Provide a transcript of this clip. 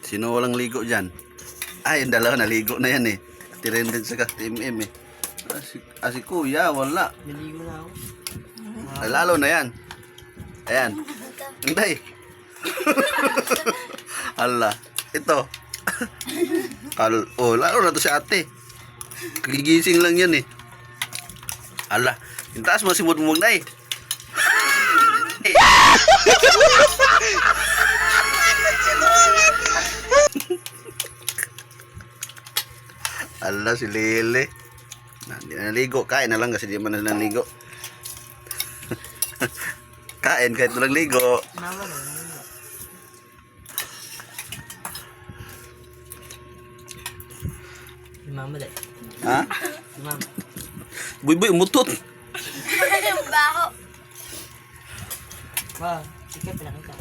Sino walang ligo dyan? Ay, yung dalawa naligo na yan eh. Tirin din sa Team M eh. Si Kuya, wala. Naligo na ako. Ay, lalo na yan. Ayan. Hindi. Ala. Ito. Lalo na to si ate. Gigising lang yan eh. Ala. Yung taas mo si Mudmug na eh. Ala si Lele. Hindi na naligo. Kain na lang kasi di man na naligo. Kain kahit walang ligo. Mama na. Mama dahil. Ha? Mama. Buy-buy, umutot. Baho. Wow, sige pala kita.